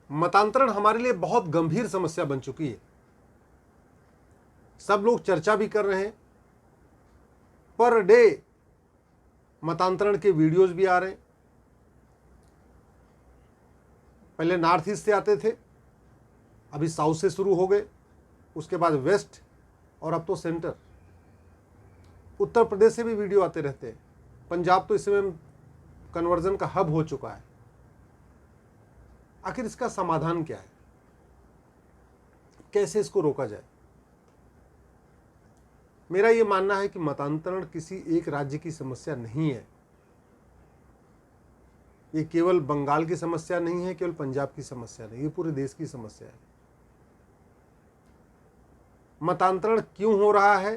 मतांतरण हमारे लिए बहुत गंभीर समस्या बन चुकी है। सब लोग चर्चा भी कर रहे हैं, पर डे मतांतरण के वीडियोस भी आ रहे हैं। पहले नॉर्थ ईस्ट से आते थे, अभी साउथ से शुरू हो गए, उसके बाद वेस्ट, और अब तो सेंटर। उत्तर प्रदेश से भी वीडियो आते रहते हैं। पंजाब तो इस समय कन्वर्जन का हब हो चुका है। आखिर इसका समाधान क्या है? कैसे इसको रोका जाए? मेरा यह मानना है कि मतांतरण किसी एक राज्य की समस्या नहीं है। ये केवल बंगाल की समस्या नहीं है, केवल पंजाब की समस्या नहीं, ये पूरे देश की समस्या है। मतांतरण क्यों हो रहा है,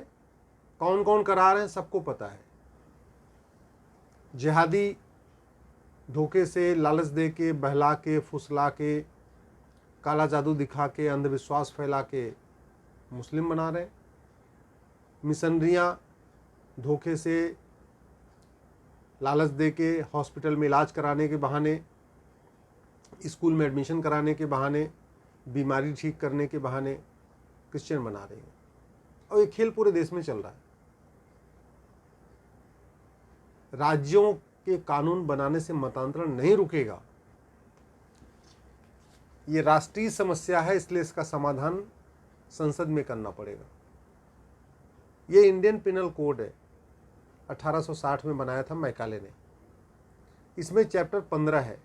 कौन कौन करा रहे हैं, सबको पता है। जिहादी धोखे से, लालच दे के, बहला के, फुसला के, काला जादू दिखा के, अंधविश्वास फैला के मुस्लिम बना रहे हैं। मिशनरियां धोखे से, लालच दे के, हॉस्पिटल में इलाज कराने के बहाने, स्कूल में एडमिशन कराने के बहाने, बीमारी ठीक करने के बहाने क्रिश्चियन बना रही हैं। और ये खेल पूरे देश में चल रहा है। राज्यों के कानून बनाने से मतांतरण नहीं रुकेगा। ये राष्ट्रीय समस्या है, इसलिए इसका समाधान संसद में करना पड़ेगा। ये इंडियन पिनल कोड है, 1860 में बनाया था मैकाले ने। इसमें चैप्टर 15 है।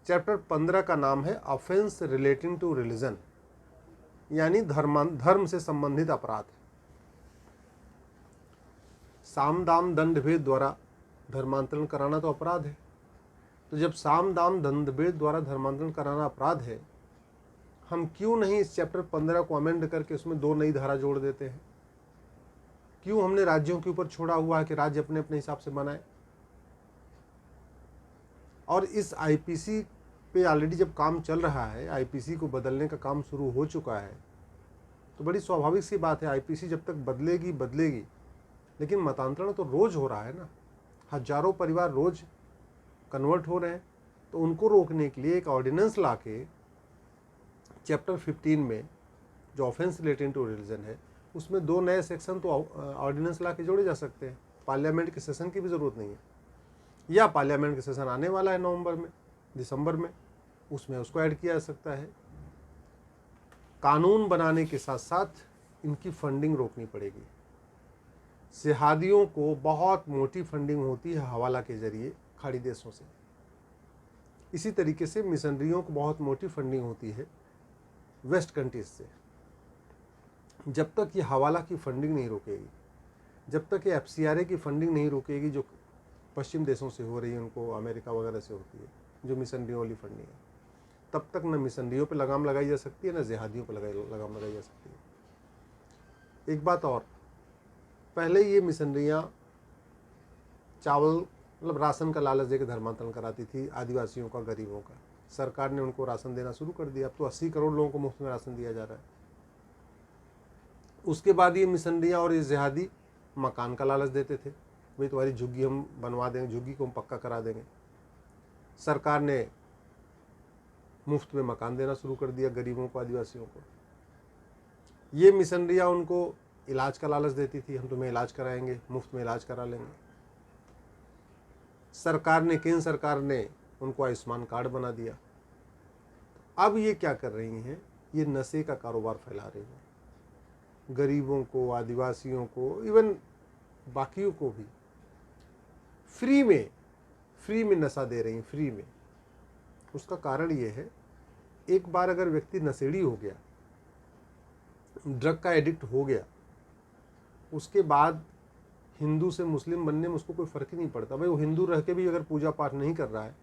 चैप्टर 15 का नाम है ऑफेंस रिलेटिंग टू रिलीजन, यानी धर्म से संबंधित अपराध। साम दाम दंड भेद द्वारा धर्मांतरण कराना तो अपराध है। तो जब साम दाम दंड भेद द्वारा धर्मांतरण कराना अपराध है, हम क्यों नहीं इस चैप्टर 15 को अमेंड करके उसमें 2 नई धारा जोड़ देते हैं? क्यों हमने राज्यों के ऊपर छोड़ा हुआ है कि राज्य अपने अपने हिसाब से बनाए? और इस आईपीसी पे ऑलरेडी जब काम चल रहा है, आईपीसी को बदलने का काम शुरू हो चुका है, तो बड़ी स्वाभाविक सी बात है, आईपीसी जब तक बदलेगी। लेकिन मतांतरण तो रोज हो रहा है ना, हजारों परिवार रोज कन्वर्ट हो रहे हैं। तो उनको रोकने के लिए एक ऑर्डिनेंस लाके चैप्टर 15 में जो ऑफेंस रिलेटिंग टू रिलीजन है, उसमें 2 नए सेक्शन तो ऑर्डिनेंस ला के जोड़े जा सकते हैं। पार्लियामेंट के सेशन की भी ज़रूरत नहीं है, या पार्लियामेंट के सेशन आने वाला है नवंबर में, दिसंबर में, उसमें उसको ऐड किया जा सकता है। कानून बनाने के साथ साथ इनकी फंडिंग रोकनी पड़ेगी। जिहादियों को बहुत मोटी फंडिंग होती है हवाला के जरिए खाड़ी देशों से। इसी तरीके से मिशनरियों को बहुत मोटी फंडिंग होती है वेस्ट कंट्रीज से। जब तक ये हवाला की फंडिंग नहीं रोकेगी, जब तक ये एफसीआरए की फंडिंग नहीं रोकेगी, जो पश्चिम देशों से हो रही है, उनको अमेरिका वगैरह से होती है, जो मिशनरियों वाली फंडिंग है, तब तक न मिशनरियों पे लगाम लगाई जा सकती है, न जिहादियों पे लगाम लगाई जा सकती है। एक बात और, पहले ये मिशनरियाँ चावल मतलब राशन का लालच देकर धर्मांतरण कराती थी आदिवासियों का, गरीबों का। सरकार ने उनको राशन देना शुरू कर दिया। अब तो 80 करोड़ लोगों को मुफ्त में राशन दिया जा रहा है। उसके बाद ये मिशनरियाँ और ये जिहादी मकान का लालच देते थे, भाई तुम्हारी झुग्गी हम बनवा देंगे, झुग्गी को हम पक्का करा देंगे। सरकार ने मुफ्त में मकान देना शुरू कर दिया गरीबों को, आदिवासियों को। ये मिशनरियाँ उनको इलाज का लालच देती थी, हम तुम्हें इलाज कराएंगे, मुफ्त में इलाज करा लेंगे। केंद्र सरकार ने उनको आयुष्मान कार्ड बना दिया। अब ये क्या कर रही हैं, ये नशे का कारोबार फैला रही हैं। गरीबों को, आदिवासियों को, इवन बाकियों को भी फ्री में नशा दे रही हैं, फ्री में। उसका कारण ये है, एक बार अगर व्यक्ति नशेड़ी हो गया, ड्रग का एडिक्ट हो गया, उसके बाद हिंदू से मुस्लिम बनने में उसको कोई फ़र्क ही नहीं पड़ता। भाई वो हिंदू रह के भी अगर पूजा पाठ नहीं कर रहा है,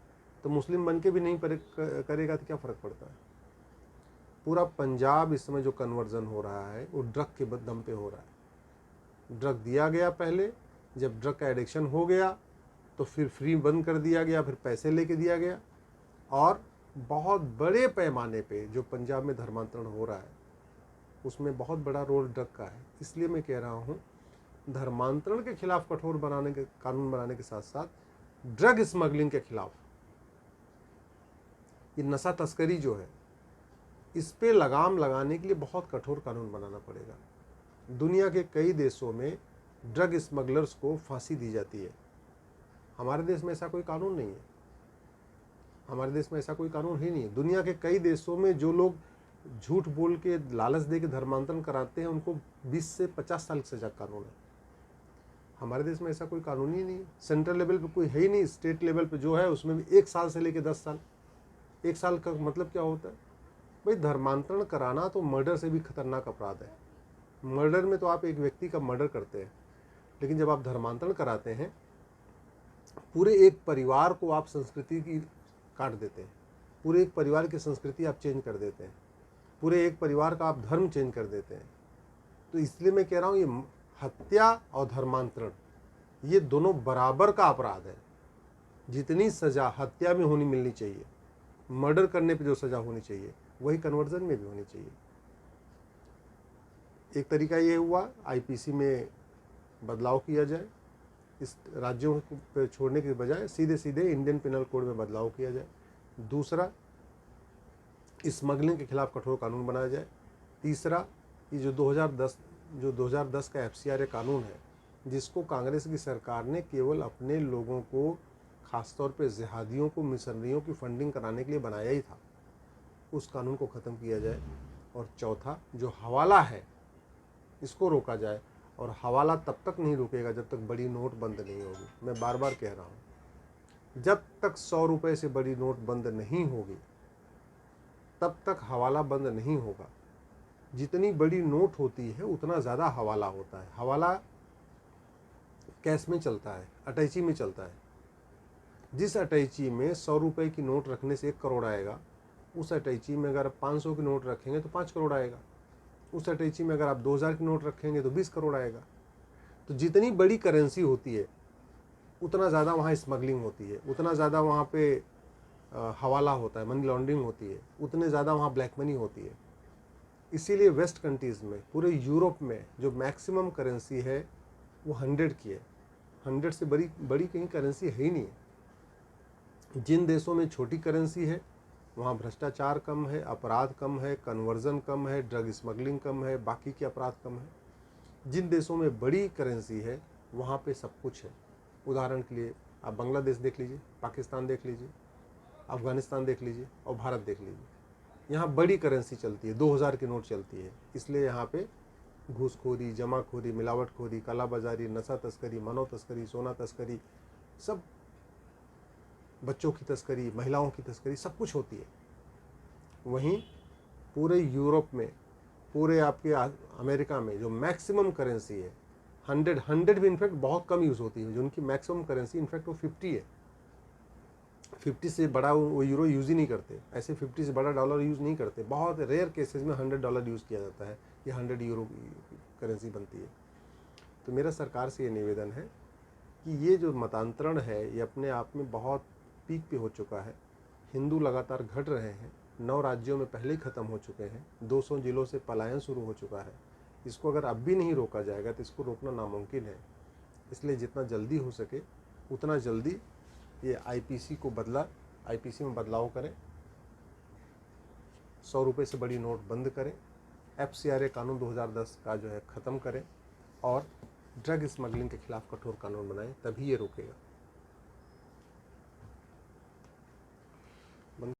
तो मुस्लिम बन के भी नहीं करेगा तो क्या फ़र्क पड़ता है? पूरा पंजाब इस समय जो कन्वर्जन हो रहा है वो ड्रग के दम पे हो रहा है। ड्रग दिया गया पहले, जब ड्रग का एडिक्शन हो गया तो फिर फ्री बंद कर दिया गया, फिर पैसे लेके दिया गया, और बहुत बड़े पैमाने पे जो पंजाब में धर्मांतरण हो रहा है उसमें बहुत बड़ा रोल ड्रग का है। इसलिए मैं कह रहा हूँ, धर्मांतरण के खिलाफ कठोर कानून बनाने के साथ साथ ड्रग स्मगलिंग के खिलाफ ये नशा तस्करी जो है, इस पे लगाम लगाने के लिए बहुत कठोर कानून बनाना पड़ेगा। दुनिया के कई देशों में ड्रग स्मगलर्स को फांसी दी जाती है। हमारे देश में ऐसा कोई कानून नहीं है। हमारे देश में ऐसा कोई कानून ही नहीं है। दुनिया के कई देशों में जो लोग झूठ बोल के, लालच दे के धर्मांतरण कराते हैं, उनको 20 से 50 साल की सजा कानून है। हमारे देश में ऐसा कोई कानून ही नहीं है। सेंट्रल लेवल पे कोई है ही नहीं। स्टेट लेवल पे जो है उसमें भी 1 साल से लेकर 10 साल। 1 साल का मतलब क्या होता है भाई? धर्मांतरण कराना तो मर्डर से भी खतरनाक अपराध है। मर्डर में तो आप एक व्यक्ति का मर्डर करते हैं, लेकिन जब आप धर्मांतरण कराते हैं, पूरे एक परिवार को आप संस्कृति की काट देते हैं। पूरे एक परिवार की संस्कृति आप चेंज कर देते हैं। पूरे एक परिवार का आप धर्म चेंज कर देते हैं। तो इसलिए मैं कह रहा हूँ, ये हत्या और धर्मांतरण ये दोनों बराबर का अपराध है। जितनी सज़ा हत्या में होनी मिलनी चाहिए, मर्डर करने पे जो सज़ा होनी चाहिए, वही कन्वर्जन में भी होनी चाहिए। एक तरीका ये हुआ, आईपीसी में बदलाव किया जाए, इस राज्यों को छोड़ने के बजाय सीधे सीधे इंडियन पिनल कोड में बदलाव किया जाए। दूसरा, स्मगलिंग के खिलाफ कठोर कानून बनाया जाए। तीसरा, ये जो 2010 का एफसीआर कानून है, जिसको कांग्रेस की सरकार ने केवल अपने लोगों को, खासतौर पे जिहादियों को, मिशनरियों की फंडिंग कराने के लिए बनाया ही था, उस कानून को ख़त्म किया जाए। और चौथा, जो हवाला है, इसको रोका जाए। और हवाला तब तक नहीं रुकेगा जब तक बड़ी नोट बंद नहीं होगी। मैं बार बार कह रहा हूँ, जब तक 100 रुपये से बड़ी नोट बंद नहीं होगी, तब तक हवाला बंद नहीं होगा। जितनी बड़ी नोट होती है उतना ज़्यादा हवाला होता है। हवाला कैश में चलता है, अटैची में चलता है। जिस अटैची में 100 रुपये की नोट रखने से 1 करोड़ आएगा, उस अटैची में अगर 500 की नोट रखेंगे तो 5 करोड़ आएगा। उस अटैची में अगर आप 2000 की नोट रखेंगे तो 20 करोड़ आएगा। तो जितनी बड़ी करेंसी होती है उतना ज़्यादा वहाँ स्मगलिंग होती है, उतना ज़्यादा वहाँ पे हवाला होता है, मनी लॉन्ड्रिंग होती है, उतने ज़्यादा वहाँ ब्लैक मनी होती है। इसीलिए वेस्ट कंट्रीज़ में, पूरे यूरोप में जो मैक्सिमम करेंसी है वो 100 की है। 100 से बड़ी कहीं करेंसी है ही नहीं है। जिन देशों में छोटी करेंसी है वहाँ भ्रष्टाचार कम है, अपराध कम है, कन्वर्जन कम है, ड्रग स्मगलिंग कम है, बाकी के अपराध कम है। जिन देशों में बड़ी करेंसी है वहाँ पे सब कुछ है। उदाहरण के लिए आप बांग्लादेश देख लीजिए, पाकिस्तान देख लीजिए, अफ़गानिस्तान देख लीजिए और भारत देख लीजिए। यहाँ बड़ी करेंसी चलती है, 2000 की नोट चलती है। इसलिए यहाँ पे घूसखोरी, जमाखोरी, मिलावटखोरी, कालाबाजारी, नशा तस्करी, मानव तस्करी, सोना तस्करी, सब, बच्चों की तस्करी, महिलाओं की तस्करी, सब कुछ होती है। वहीं पूरे यूरोप में, पूरे आपके अमेरिका में जो मैक्सिमम करेंसी है 100 भी इनफैक्ट बहुत कम यूज़ होती है। जो उनकी मैक्सिमम करेंसी इनफैक्ट वो 50 है। 50 से बड़ा वो यूरो यूज़ ही नहीं करते। ऐसे 50 से बड़ा डॉलर यूज़ नहीं करते। बहुत रेयर केसेस में $100 यूज़ किया जाता है, ये 100 यूरो की करेंसी बनती है। तो मेरा सरकार से ये निवेदन है कि ये जो मतांतरण है ये अपने आप में बहुत पीक पे हो चुका है। हिंदू लगातार घट रहे हैं। 9 राज्यों में पहले ही ख़त्म हो चुके हैं। 200 जिलों से पलायन शुरू हो चुका है। इसको अगर अब भी नहीं रोका जाएगा तो इसको रोकना नामुमकिन है। इसलिए जितना जल्दी हो सके उतना जल्दी ये आईपीसी में बदलाव करें, 100 रुपये से बड़ी नोट बंद करें, एफसीआर कानून 2010 का जो है ख़त्म करें और ड्रग स्मगलिंग के खिलाफ कठोर कानून बनाएं, तभी ये रुकेगा।